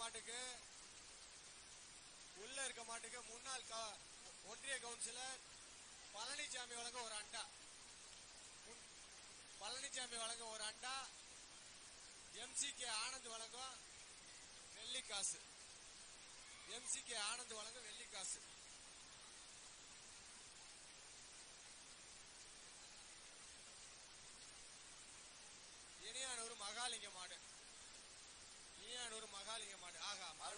மாட்டுக்கு முன்னாள் ஒன்றிய கவுன்சிலர் பழனிசாமி வழங்க ஒரு அண்டா. பழனிசாமி வழங்க ஒரு அண்டா. MCK ஆனந்த் வழங்கும் வெள்ளிக்காசு. MCK ஆனந்த் வழங்க வெள்ளிக்காசு. இனியானூர் மகாலிங்க மாடு. இனியானூர் மகாலிங்க மாடு. ஆகா மாடு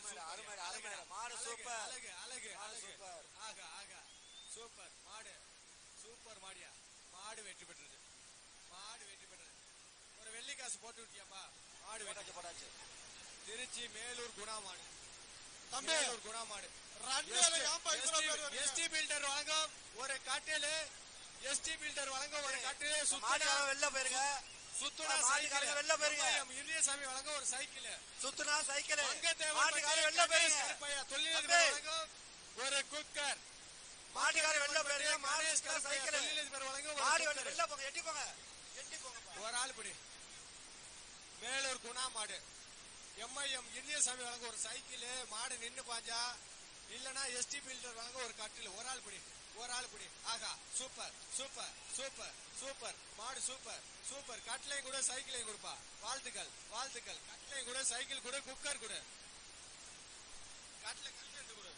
சூப்பர். அழகு அழகு அழகு. ஆகா ஆகா சூப்பர் மாடு. சூப்பர் மாடியா. மாடு வெற்றி பெற்றது. மாடு வெற்றி பெற்றது. ஒரு வெள்ளிக்காசு போட்டு விட்டியாப்பா. மாடு வெற்றி போட்டாச்சு. திருச்சி மேலூர் குணாமாடு. மேலூர் குணாமாடு. ST பில்டர் வழங்கும் ஒரு கட்டில். ST பில்டர் வழங்கும் ஒரு கட்டில். சுத்துனா வெளில போயிருங்க. சுத்துனா சைக்கிள் வெளில போயிருங்க. இந்தியசாமி வழங்க ஒரு சைக்கிள். சுத்துனா சைக்கிள். மாட்டுக்கார வெளில போயிருங்க. தொழிலதிபர் வழங்கும் ஒரு குக்கர். மாட்டுக்கார வெளில போயிருங்க. மாட்டுக்கார சைக்கிள். தொழிலதிபர் வழங்கும் மாடு வெளில போங்க. எட்டி போங்க. எட்டி போங்க. ஒரு ஆள் பிடி. மேலூர் குணாமாடு. MIM இந்தியசாமி வழங்க ஒரு சைக்கிள். மாடு நின்னு பாஞ்சா இல்லனா ST பில்டர் வழங்க ஒரு கட்டில். ஒரு ஆள் பிடி. ஒரு ஆள் பிடி. ஆகா சூப்பர் சூப்பர் சூப்பர் சூப்பர் மாடு சூப்பர் சூப்பர். கட்லையும் கூட சைக்கிளையும் கொடுப்பா. வாழ்த்துக்கள் வாழ்த்துக்கள். கட்லையும் கூட சைக்கிள் கூட குக்கர் கூட. கட்ல கட்ல எடுத்து கொடு.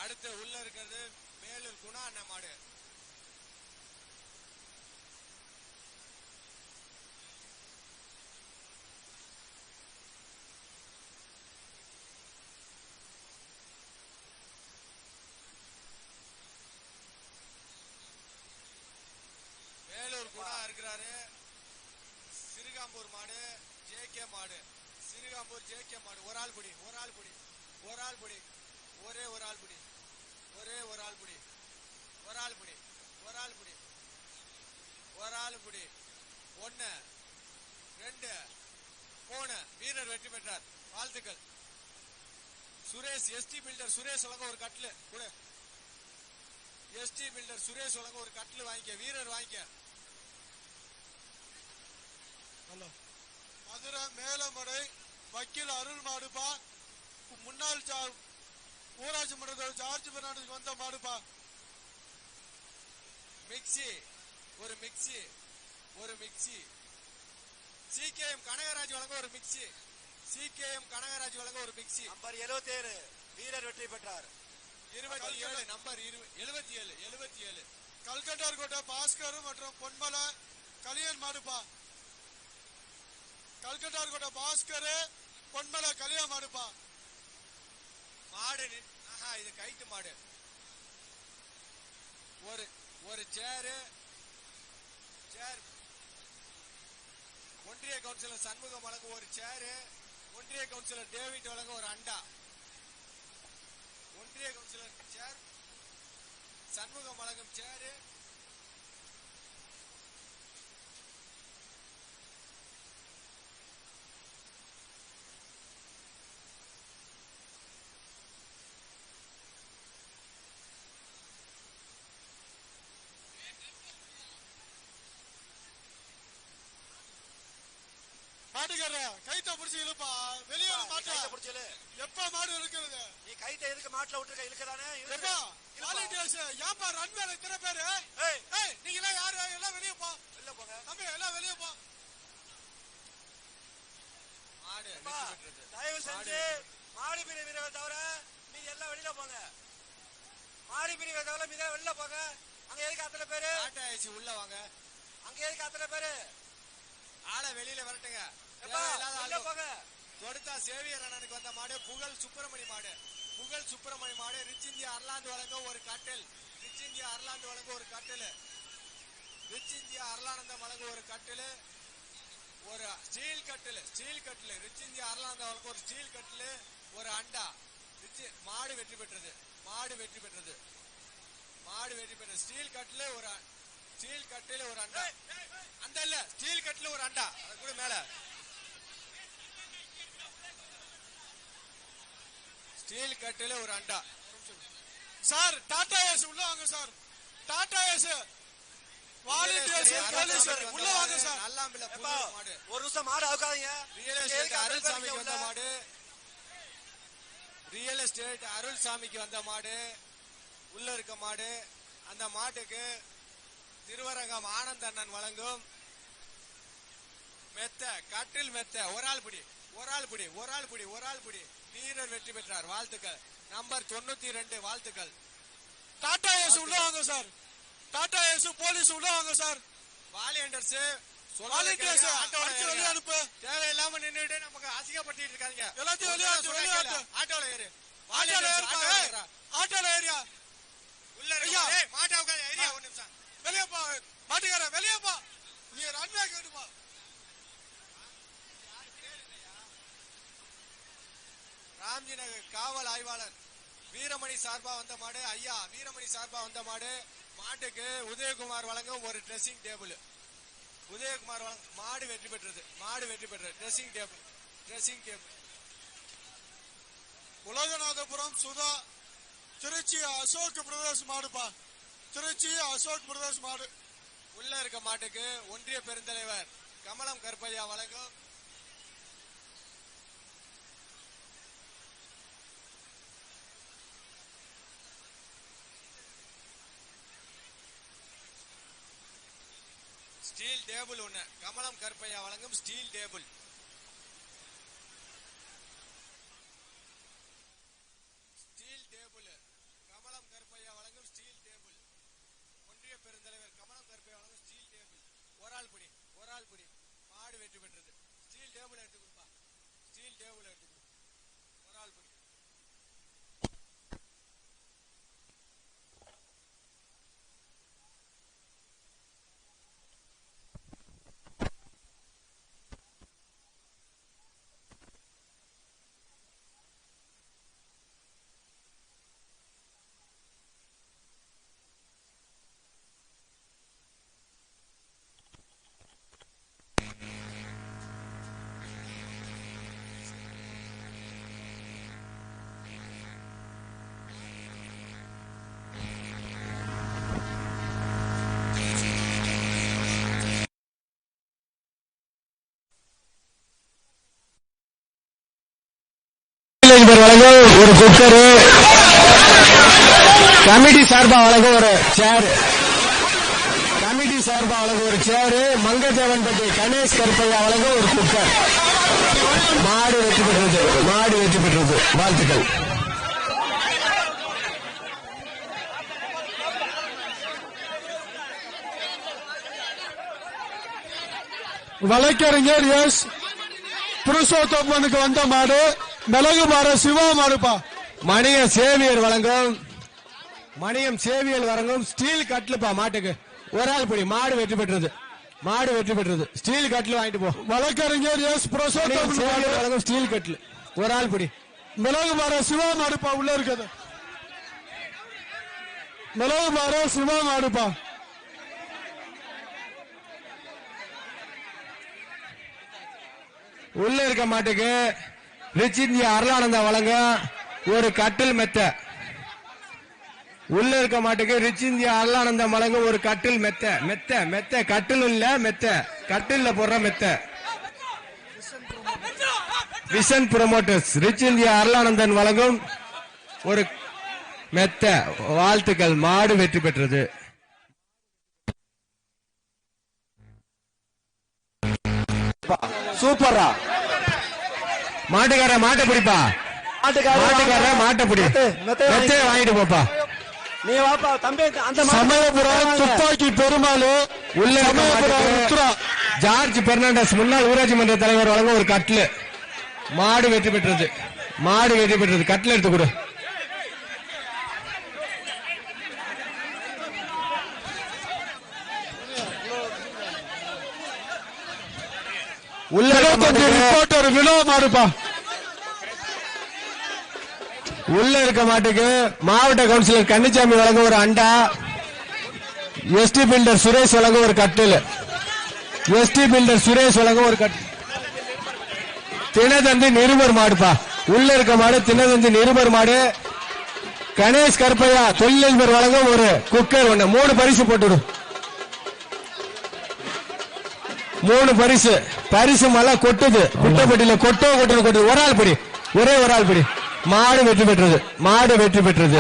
அடுத்து உள்ள இருக்கிறது மேலூர் குணா அண்ணா மாடு. மேலூர் குணா இருக்கிறாரு. சிறுகாம்பூர் மாடு JK மாடு. சிறுகாம்பூர் JK மாடு. ஒரு ஆள் பிடி. ஒரு ஆள் பிடி. ஒரு ஆள் பிடி. ஒரே ஒரு ஆள் பிடி. ஒரே ஒரு ஆள் பிடி. ஒரு ஆள் பிடி. ஒரு ஆள் பிடி. ஒரு ஆள் பிடி. 1 2 3 வீரர் வெற்றி பெற்றார். வாழ்த்துக்கள். சுரேஷ் ST பில்டர் சுரேஷ் வழங்க ஒரு கட்லு கூட. ST பில்டர் சுரேஷ் வழங்க ஒரு கட்லு வாங்கிக்க. வீரர் வாங்கிக்க. ஹலோ மதுரை மேலமடை வக்கீல் அருள் மாடுப்பா. முன்னாள் ஊராட்சி மன்ற ஜார்ஜ் பெர்னாண்டஸ்க்கு வந்த மாடுப்பா. மிக்சி ஒரு மிக்சி. ஒரு மிக்சி. CKM கனகராஜ் வழங்க ஒரு மிக்சி. CKM கனகராஜ் வழங்க ஒரு மிக்சி. நம்பர் 77 வீரர் வெற்றி பெற்றார். 27 நம்பர் 77 77 கல்கட்டார் கோட்டை பாஸ்கர் மற்றும் பொன்மலை கலியன் மாடுப்பா. கல்கட்டார் கோட்டை பாஸ்கர் பொன்மலை கலியன் மாடுப்பா. மாடு இது கைட்டு மாடு. ஒரு சேர் ஒன்றிய கவுன்சிலர் சண்முகம் வழங்க ஒரு சேர். ஒன்றிய கவுன்சிலர் டேவிட் வழங்க ஒரு அண்டா. ஒன்றிய கவுன்சிலர் சேர் சண்முகம் வழங்கும் சேர். மாட்டுக்கார கைட்ட புடிச்சு இழுப்பா. வெளியே மாட்டா புடிச்சல. எப்ப மாடு இழுக்கிறது? நீ கைட்ட எதுக்கு மாட்ல விட்டுருக்க? இழுக்கதானே எப்பா. வாலண்டியர்ஸ் யாப்பா ரன்வேல இத்தனை பேரு. ஏய் நீங்க எல்லாம் யாரு? எல்லாம் வெளிய போ. வெளிய போங்க தம்பி. எல்லாம் வெளிய போ. மாடு வெற்றிபெற்றது. தயவு செஞ்சு மாடு பிரிவை தவிர நீங்க எல்லாம் வெளிய போங்க. மாடு பிரிவை தவிர நீங்க வெளிய போங்க. அங்க எதுக்கு அத்தனை பேரு? ஆட்டாயிச்சு உள்ள வாங்க. அங்க எதுக்கு அத்தனை பேரு? ஆள வெளியில வரட்டுங்க. தொடுத்தா சேவியர் அண்ணனுக்கு வந்த மாடு புகழ் சுப்பிரமணி மாடு. புகழ் சுப்பிரமணி மாடு. ரிச் இந்தியா அர்லாந்து வழங்க ஒரு கட்டில். ரிச் இந்தியா அர்லாந்து வழங்க ஒரு கட்டில். ரிச் இந்தியா அர்லானந்தம் வழங்க ஒரு கட்டில். ஒரு ஸ்டீல் கட்டில். ஸ்டீல் கட்டில். ரிச் இந்தியா அர்லாந்து வழங்க ஒரு ஸ்டீல் கட்டில். ஒரு அண்டா. மாடு வெற்றி பெற்றது. மாடு வெற்றி பெற்றது. மாடு வெற்றி பெற்றது. ஸ்டீல் கட்டில் ஒரு ஸ்டீல் கட்டில் ஒரு அண்டா. அந்த இல்ல ஸ்டீல் கட்டில் ஒரு அண்டா. அது கூட மேல ஸ்டீல் கட்டில ஒரு அண்டா. சார் டாடா ஏஸ் உள்ள வாங்க sir. Tata ace volunteers police உள்ள வாங்க சார். நல்லாம்பில மாடு. ஒரு நிமிஷம் மாடு அவுக்காதீங்க. ரியல் எஸ்டேட் அருள்சாமிக்கு வந்த மாடு. ரியல் எஸ்டேட் அருள்சாமிக்கு வந்த மாடு. உள்ள இருக்க மாடு. அந்த மாட்டுக்கு திருவரங்கம் ஆனந்தண்ணன் வழங்கும் மெத்த கட்டில் மெத்த. ஒரு ஆள் பிடி வீரர் வெற்றி பெற்றார். வாழ்த்துக்கள். நம்பர் 92 வாழ்த்துக்கள். டாடா ஏஸ் உள்ள வாங்க சார். டாடா ஏஸ் போலீஸ் உள்ள வாங்க சார். வாலியண்டர்ஸ் வெளியே அனுப்பு. தேவையில்லாம நின்னுட்டு நமக்கு அசிங்கப்படுத்திட்டு இருக்காங்க. எல்லாத்தையும் வெளியே ஆட்டோல ஏறு. ஆட்டோல ஏரியா உள்ள மாட்டா ஏரியா. ஒரு நிமிஷம் வெளியே போ. மாட்டுக்கார வெளியே போ. நீ ரன்வே கேட்டுப்பா. ராம்ஜி நகர் காவல் ஆய்வாளர் வீரமணி சார்பா வந்த மாடு. ஐயா வீரமணி சார்பா வந்த மாடு. மாட்டுக்கு உதயகுமார் வழங்கும் ஒரு ட்ரெஸ்ஸிங் டேபிள். உதயகுமார் மாடு வெற்றி பெற்றது. Dressing table. உலகநாதபுரம் சுதா திருச்சி அசோக் பிரதேஷ் மாடுப்பா. திருச்சி அசோக் பிரதேஷ் மாடு. உள்ள இருக்க மாட்டுக்கு ஒன்றிய பெருந்தலைவர் கமலம் கருப்பையா வழங்கும் ஸ்டீல் டேபிள் ஒண்ணு. கமலம் கருப்பையா வழங்கும் ஸ்டீல் டேபிள். கமலம் கருப்பையா வழங்கும் ஸ்டீல் டேபிள். ஒன்றிய பெருந்தலைவர் கமலம் கருப்பையா வழங்கும் ஸ்டீல் டேபிள். ஒரு ஆள் பிடி. மாடு வெற்றி பெற்றது. ஸ்டீல் டேபிள் எடுத்து கொடுப்பா. ஒரு ஆள் பிடி. ஒரு குக்கரு. கமிட்டி சார்பா வழங்க ஒரு சேரு. மங்கதேவன்பட்டி கணேஷ் கருப்பையா வழங்க ஒரு குக்கர். மாடு வெற்றி பெற்றது. வாழ்த்துக்கள். வழக்கறிஞர் எஸ் புருஷோத்தமனுக்கு வந்த மாடு. மிளகு மாடு சிவா மாடுப்பா. மணியம் சேவியர் வழங்கும் ஸ்டீல் கட்லுப்பா. மாட்டுக்கு ஒரு ஆள் பிடி. மாடு வெற்றி பெற்றது. ஸ்டீல் கட்லு வாங்கிட்டு போ. வழக்கறிஞர் எஸ் புருஷோத்தமன் வழங்கும் ஸ்டீல் கட்லு. ஒரு ஆள் பிடி. மிளகு மாடு சிவா மாடுப்பா. உள்ள இருக்குது மிளகு மாடு சிவா மாடுப்பா. உள்ள இருக்க மாட்டுக்கு ரிச் இந்தியா அருளானந்தா வழங்க ஒரு கட்டில் மெத்த. உள்ள இருக்க மாட்டுக்கு ரிச் இந்தியா அருளானந்தம் வழங்க ஒரு கட்டில் மெத்த. கட்டில் இல்ல மெத்த. கட்டில்ல போடுற மெத்த. விஷன் புரோமோட்டர்ஸ் ரிச் இந்தியா அருளானந்தன் வழங்கும் ஒரு மெத்த. வாழ்த்துக்கள். மாடு வெற்றி பெற்றது. சூப்பரா. மாட்டுக்கார மாட்டை பிடிப்பா. மாட்டை பிடி. மெத்தையை வாங்கிட்டு போப்பா. நீ வாப்பா தம்பி. அந்த சமயபுரம் துப்பாக்கி பெருமாள் உள்ள ஜார்ஜ் பெர்னாண்டஸ் முன்னாள் ஊராட்சி மன்ற தலைவர் வழங்க ஒரு கட்லு. மாடு வெற்றி பெற்றது. கட்ல எடுத்து கொடு. உள்ள ரிப்போர்ட்டர் வினோ மாடுப்பா. உள்ள இருக்க மாட்டுக்கு மாவட்ட கவுன்சிலர் கன்னிச்சாமி வழங்க ஒரு அண்டா. எஸ்டி பில்டர் சுரேஷ் வழங்க ஒரு கட்டில். தினதந்தி நிருபர் மாடுப்பா. உள்ள இருக்க மாடு தின்னதஞ்சி நிருபர் மாடு. கணேஷ் கருப்பையா தொழிலதிபர் வழங்கும் ஒரு குக்கர் ஒண்ணு. 3 பரிசு போட்டுடும். 3 பரிசு. பரிசு மழை கொட்டுது. குட்டப்பட்டியில கொட்டுது. ஒரு ஆள் படி, ஒரே ஒரு ஆள் படி. மாடு வெற்றி பெற்றது. மாடு வெற்றி பெற்றது.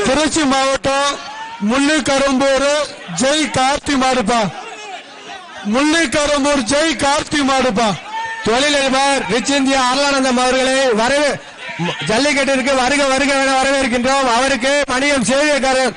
திருச்சி மாவட்டம் முள்ளிக்கரும்பூர் ஜெய் கார்த்தி மாடுப்பா. முள்ளிக்கரும்பூர் ஜெய் கார்த்தி மாடுப்பா. தொழிலதிபர் ரிச் இந்தியா அருளானந்தம் அவர்களை ஜல்லிக்கட்டிற்கு வருக வருக என வரவேற்கின்றோம். அவருக்கு மணியம் சேவைக்காரர்